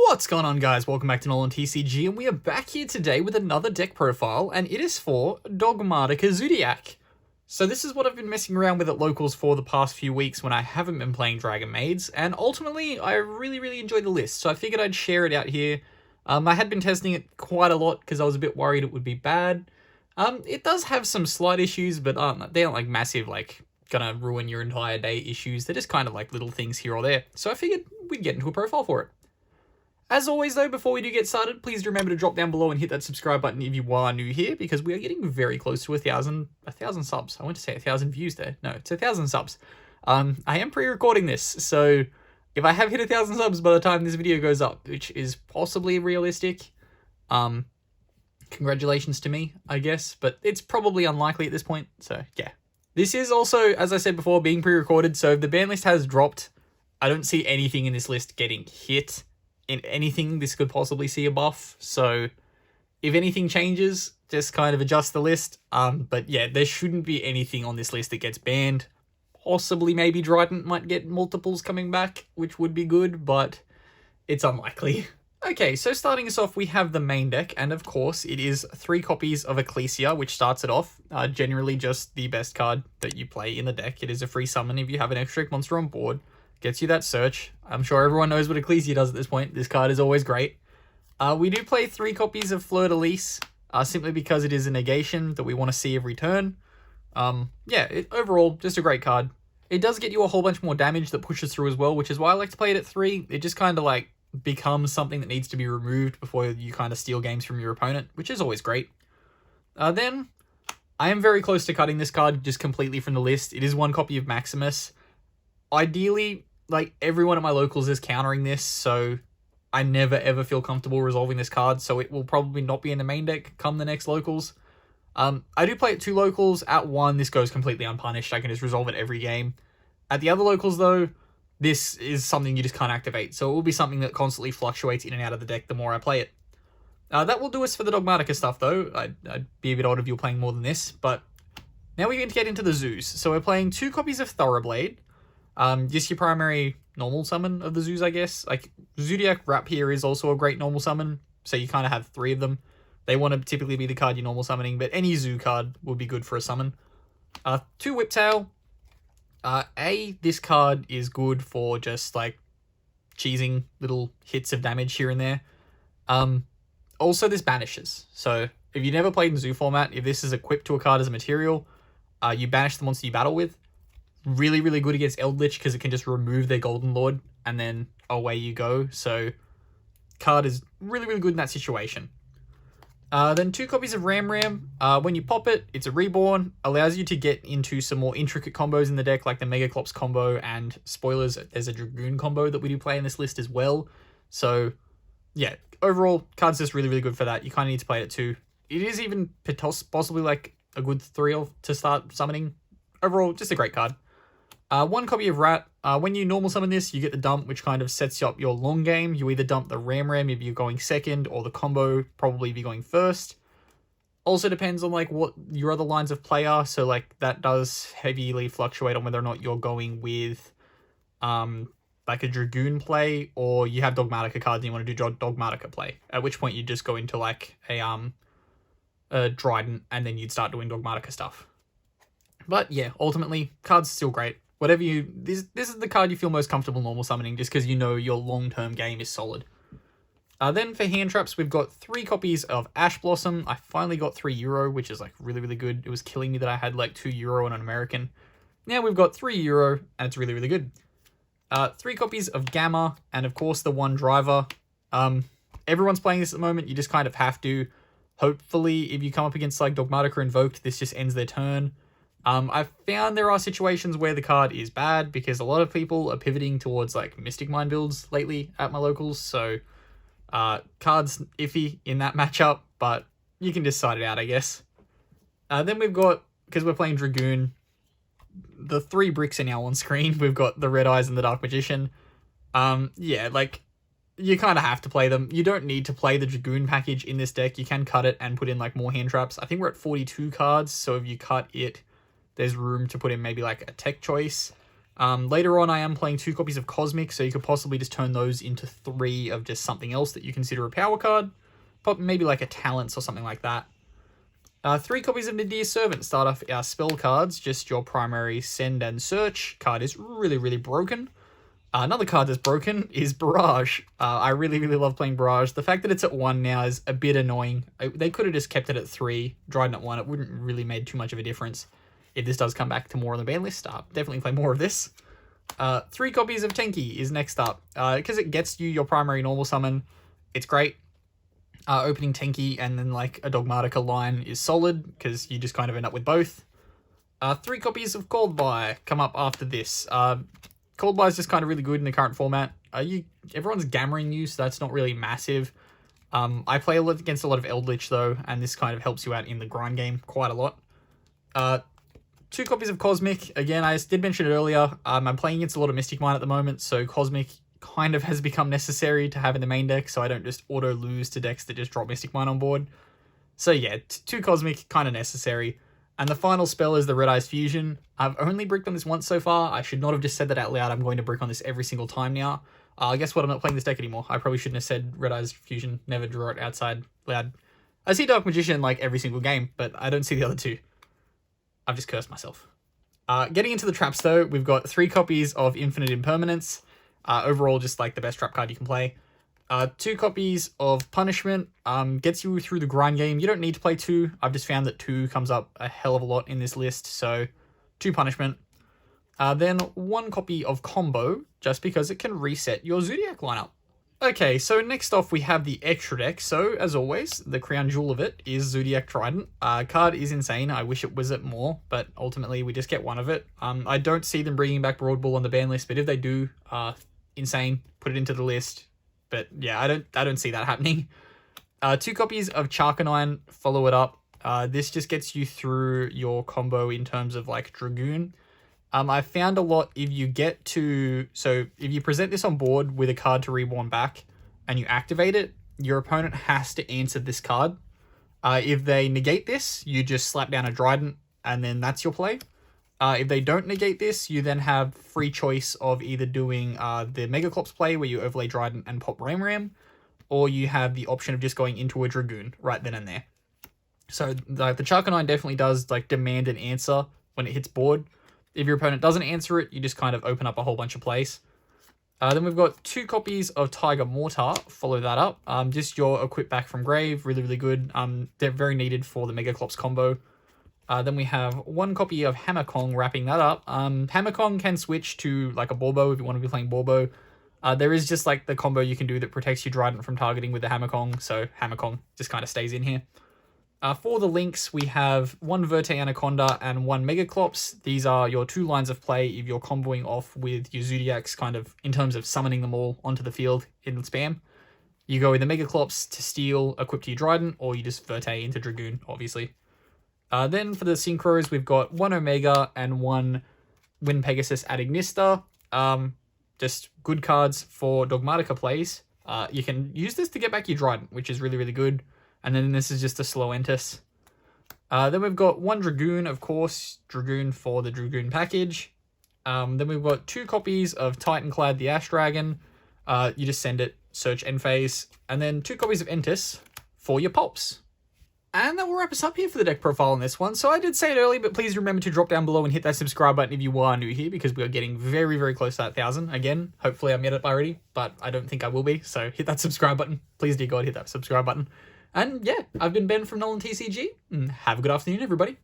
What's going on, guys? Welcome back to NolanTCG, and we are back here today with another deck profile, and it is for Dogmatika Zoodiac. So this is what I've been messing around with at locals for the past few weeks when I haven't been playing Dragon Maids, and ultimately I really enjoyed the list, so I figured I'd share it out here. I had been testing it quite a lot because I was a bit worried it would be bad. It does have some slight issues, but they aren't like massive, like gonna ruin your entire day issues. They're just kind of like little things here or there, so I figured we'd get into a profile for it. As always, though, before we do get started, please remember to drop down below and hit that subscribe button if you are new here, because we are getting very close to a thousand subs. I want to say 1,000 views there. No, it's 1,000 subs. I am pre-recording this, so if I have hit 1,000 subs by the time this video goes up, which is possibly realistic, congratulations to me, I guess, but it's probably unlikely at this point, so yeah. This is also, as I said before, being pre-recorded, so if the ban list has dropped, I don't see anything in this list getting hit. In anything, this could possibly see a buff, so if anything changes, just kind of adjust the list. But yeah, there shouldn't be anything on this list that gets banned. Possibly maybe Trident might get multiples coming back, which would be good, but it's unlikely. Okay, so starting us off, we have the main deck, and of course, it is 3 copies of Ecclesia, which starts it off. Generally just the best card that you play in the deck. It is a free summon if you have an extra monster on board. Gets you that search. I'm sure everyone knows what Ecclesia does at this point. This card is always great. We do play 3 copies of Fleur-de-Lis, simply because it is a negation that we want to see every turn. Overall, just a great card. It does get you a whole bunch more damage that pushes through as well, which is why I like to play it at 3. It just kind of like becomes something that needs to be removed before you kind of steal games from your opponent, which is always great. Then, I am very close to cutting this card just completely from the list. It is 1 copy of Maximus. Ideally, like, everyone at my locals is countering this, so I never ever feel comfortable resolving this card, so it will probably not be in the main deck come the next locals. I do play at 2 locals. At 1, this goes completely unpunished. I can just resolve it every game. At the other locals, though, this is something you just can't activate, so it will be something that constantly fluctuates in and out of the deck the more I play it. That will do us for the Dogmatika stuff, though. I'd be a bit odd if you're playing more than this, but now we're going to get into the zoos. So we're playing 2 copies of Thoroughblade. Just your primary normal summon of the zoos, I guess. Like, Zoodiac Wrap here is also a great normal summon, so you kind of have 3 of them. They want to typically be the card you're normal summoning, but any zoo card would be good for a summon. 2 Whiptail. This card is good for just, like, cheesing little hits of damage here and there. Also, this banishes. So, if you never played in zoo format, if this is equipped to a card as a material, you banish the monster you battle with. Really good against Eldritch because it can just remove their Golden Lord and then away you go. So card is really good in that situation. Then 2 copies of Ram. When you pop it, it's a reborn. Allows you to get into some more intricate combos in the deck like the Megaclops combo, and spoilers, there's a Dragoon combo that we do play in this list as well. So yeah, overall, card's just really good for that. You kind of need to play it at 2. It is even possibly like a good 3 to start summoning. Overall, just a great card. 1 copy of Rat. When you normal summon this, you get the dump, which kind of sets you up your long game. You either dump the Ram if you're going second, or the combo probably if you're going first. Also depends on like what your other lines of play are, so like that does heavily fluctuate on whether or not you're going with like a Dragoon play, or you have Dogmatika cards and you want to do Dogmatika play. At which point you just go into like a Trident, and then you'd start doing Dogmatika stuff. But yeah, ultimately, card's still great. Whatever this is the card you feel most comfortable normal summoning, just because you know your long-term game is solid. Then for hand traps, we've got 3 copies of Ash Blossom. I finally got €3, which is like really good. It was killing me that I had like €2 and an American. Now we've got €3, and it's really good. 3 copies of Gamma, and of course the 1 driver. Everyone's playing this at the moment. You just kind of have to. Hopefully, if you come up against like Dogmatika Invoked, this just ends their turn. I've found there are situations where the card is bad because a lot of people are pivoting towards like Mystic Mine builds lately at my locals, so card's iffy in that matchup, but you can just side it out, I guess. Then we've got, because we're playing Dragoon, the 3 bricks are now on screen. We've got the Red Eyes and the Dark Magician. Yeah, like, you kind of have to play them. You don't need to play the Dragoon package in this deck. You can cut it and put in like more hand traps. I think we're at 42 cards, so if you cut it, there's room to put in maybe like a tech choice. Later on, I am playing 2 copies of Cosmic, so you could possibly just turn those into 3 of just something else that you consider a power card. Maybe like a Talents or something like that. 3 copies of Nadir Servant start off our spell cards, just your primary Send and Search. Card is really, really broken. Another card that's broken is Barrage. I really, really love playing Barrage. The fact that it's at 1 now is a bit annoying. They could have just kept it at 3, Dryden at 1. It wouldn't really made too much of a difference. If this does come back to more on the ban list, definitely play more of this. 3 copies of Tenki is next up. Because it gets you your primary normal summon, it's great. Opening Tenki and then like a Dogmatika line is solid, because you just kind of end up with both. 3 copies of Cold Buy come up after this. Cold Buy is just kind of really good in the current format. Everyone's gammering you, so that's not really massive. I play against a lot of Eldritch though, and this kind of helps you out in the grind game quite a lot. 2 copies of Cosmic. Again, I did mention it earlier. I'm playing against a lot of Mystic Mine at the moment, so Cosmic kind of has become necessary to have in the main deck, so I don't just auto lose to decks that just drop Mystic Mine on board. So yeah, 2 Cosmic, kind of necessary. And the final spell is the Red Eyes Fusion. I've only bricked on this once so far. I should not have just said that out loud. I'm going to brick on this every single time now. Guess what? I'm not playing this deck anymore. I probably shouldn't have said Red Eyes Fusion. Never draw it outside loud. I see Dark Magician like every single game, but I don't see the other 2. I've just cursed myself. Getting into the traps though, we've got 3 copies of Infinite Impermanence. Overall, just like the best trap card you can play. 2 copies of Punishment, gets you through the grind game. You don't need to play 2. I've just found that 2 comes up a hell of a lot in this list, so 2 Punishment. Then 1 copy of Combo, just because it can reset your Zoodiac lineup. Okay, so next off we have the extra deck. So, as always, the crown jewel of it is Zoodiac Trident. Card is insane. I wish it was at more, but ultimately we just get 1 of it. I don't see them bringing back Broad Bull on the ban list, but if they do, insane, put it into the list. But yeah, I don't see that happening. 2 copies of Charcanine, follow it up. This just gets you through your combo in terms of like Dragoon. I found a lot if you get to... So if you present this on board with a card to Reborn back and you activate it, your opponent has to answer this card. If they negate this, you just slap down a Trident and then that's your play. If they don't negate this, you then have free choice of either doing the Megaclops play where you overlay Trident and pop Ram, or you have the option of just going into a Dragoon right then and there. So the Charcanine definitely does like demand an answer when it hits board. If your opponent doesn't answer it, you just kind of open up a whole bunch of plays. Then we've got 2 copies of Tiger Mortar, follow that up. Just your equip back from grave, really, really good. They're very needed for the Megaclops combo. Then we have 1 copy of Hammer Kong, wrapping that up. Hammer Kong can switch to like a Borbo if you want to be playing Borbo. There is just like the combo you can do that protects your Trident from targeting with the Hammer Kong, so Hammer Kong just kind of stays in here. For the links, we have 1 Verte Anaconda and 1 Megaclops. These are your 2 lines of play if you're comboing off with your Zoodiacs, kind of in terms of summoning them all onto the field in spam. You go with the Megaclops to steal, equip to your Trident, or you just Verte into Dragoon, obviously. Then for the Synchros, we've got 1 Omega and 1 Wind Pegasus Ad Ignista. Just good cards for Dogmatika plays. You can use this to get back your Trident, which is really, really good. And then this is just a slow Entis. Then we've got 1 Dragoon, of course. Dragoon for the Dragoon package. Then we've got 2 copies of Titanclad the Ash Dragon. You just send it, search end phase. And then 2 copies of Entis for your Pulps. And that will wrap us up here for the deck profile on this one. So I did say it earlier, but please remember to drop down below and hit that subscribe button if you are new here, because we are getting very, very close to that 1,000. Again, hopefully I'm at it already, but I don't think I will be. So hit that subscribe button. Please, dear God, hit that subscribe button. And yeah, I've been Ben from NolanTCG, and have a good afternoon, everybody.